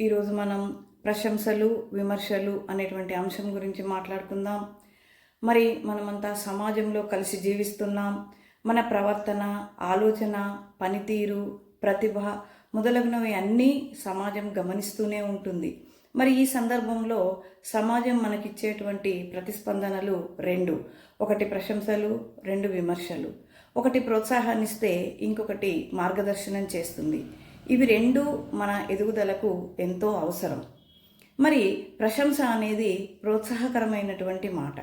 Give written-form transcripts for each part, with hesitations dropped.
ఈరోజు మనం ప్రశంసలు విమర్శలు అనేటువంటి అంశం గురించి మాట్లాడుకుందాం. మరి మనమంతా సమాజంలో కలిసి జీవిస్తున్నాం. మన ప్రవర్తన, ఆలోచన, పనితీరు, ప్రతిభ మొదలగునవి అన్నీ సమాజం గమనిస్తూనే ఉంటుంది. మరి ఈ సందర్భంలో సమాజం మనకిచ్చేటువంటి ప్రతిస్పందనలు రెండు. ఒకటి ప్రశంసలు, రెండు విమర్శలు. ఒకటి ప్రోత్సాహాన్నిస్తే ఇంకొకటి మార్గదర్శనం చేస్తుంది. ఇవి రెండు మన ఎదుగుదలకు ఎంతో అవసరం. మరి ప్రశంస అనేది ప్రోత్సాహకరమైనటువంటి మాట.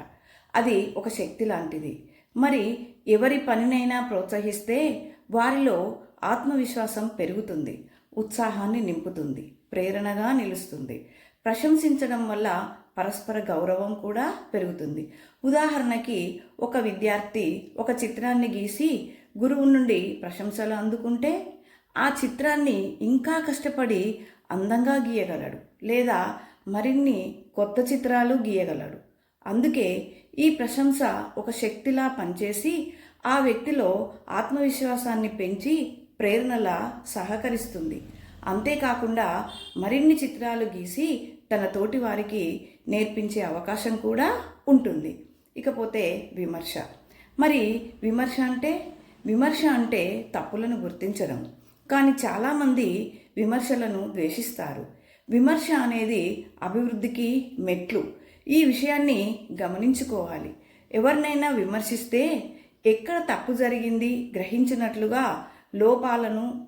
అది ఒక శక్తి లాంటిది. మరి ఎవరి పనినైనా ప్రోత్సహిస్తే వారిలో ఆత్మవిశ్వాసం పెరుగుతుంది, ఉత్సాహాన్ని నింపుతుంది, ప్రేరణగా నిలుస్తుంది. ప్రశంసించడం వల్ల పరస్పర గౌరవం కూడా పెరుగుతుంది. ఉదాహరణకి ఒక విద్యార్థి ఒక చిత్రాన్ని గీసి గురువు నుండి ప్రశంసలు అందుకుంటే ఆ చిత్రాన్ని ఇంకా కష్టపడి అందంగా గీయగలడు, లేదా మరిన్ని కొత్త చిత్రాలు గీయగలడు. అందుకే ఈ ప్రశంస ఒక శక్తిలా పనిచేసి ఆ వ్యక్తిలో ఆత్మవిశ్వాసాన్ని పెంచి ప్రేరణలా సహకరిస్తుంది. అంతేకాకుండా మరిన్ని చిత్రాలు గీసి తన తోటి వారికి నేర్పించే అవకాశం కూడా ఉంటుంది. ఇకపోతే విమర్శ. మరి విమర్శ అంటే తప్పులను గుర్తించడం. కానీ చాలామంది విమర్శలను ద్వేషిస్తారు. విమర్శ అనేది అభివృద్ధికి మెట్లు. ఈ విషయాన్ని గమనించుకోవాలి. ఎవరినైనా విమర్శిస్తే ఎక్కడ తప్పు జరిగింది గ్రహించినట్లుగా లోపాలను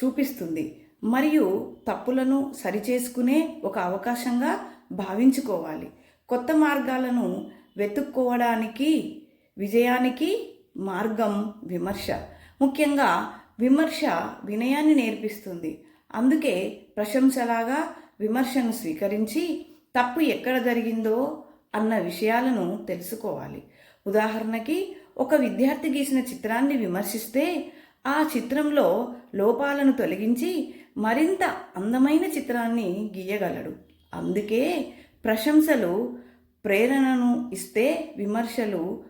చూపిస్తుంది మరియు తప్పులను సరిచేసుకునే ఒక అవకాశంగా భావించుకోవాలి. కొత్త మార్గాలను వెతుక్కోవడానికి విజయానికి మార్గం విమర్శ. ముఖ్యంగా విమర్శ వినయాన్ని నేర్పిస్తుంది. అందుకే ప్రశంసలాగా విమర్శను స్వీకరించి తప్పు ఎక్కడ జరిగిందో అన్న విషయాలను తెలుసుకోవాలి. ఉదాహరణకి ఒక విద్యార్థి గీసిన చిత్రాన్ని విమర్శిస్తే ఆ చిత్రంలో లోపాలను తొలగించి మరింత అందమైన చిత్రాన్ని గీయగలడు. అందుకే ప్రశంసలు ప్రేరణను ఇస్తే, విమర్శలు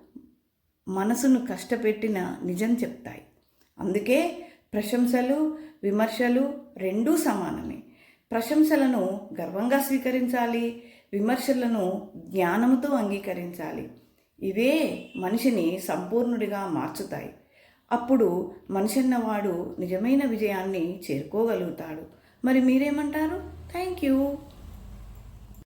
మనసును కష్టపెట్టిన నిజం చెప్తాయి. అందుకే ప్రశంసలు విమర్శలు రెండూ సమానమే. ప్రశంసలను గర్వంగా స్వీకరించాలి, విమర్శలను జ్ఞానంతో అంగీకరించాలి. ఇవే మనిషిని సంపూర్ణుడిగా మార్చుతాయి. అప్పుడు మనిషి అన్నవాడు నిజమైన విజయాన్ని చేరుకోగలుగుతాడు. మరి మీరేమంటారు? Thank you.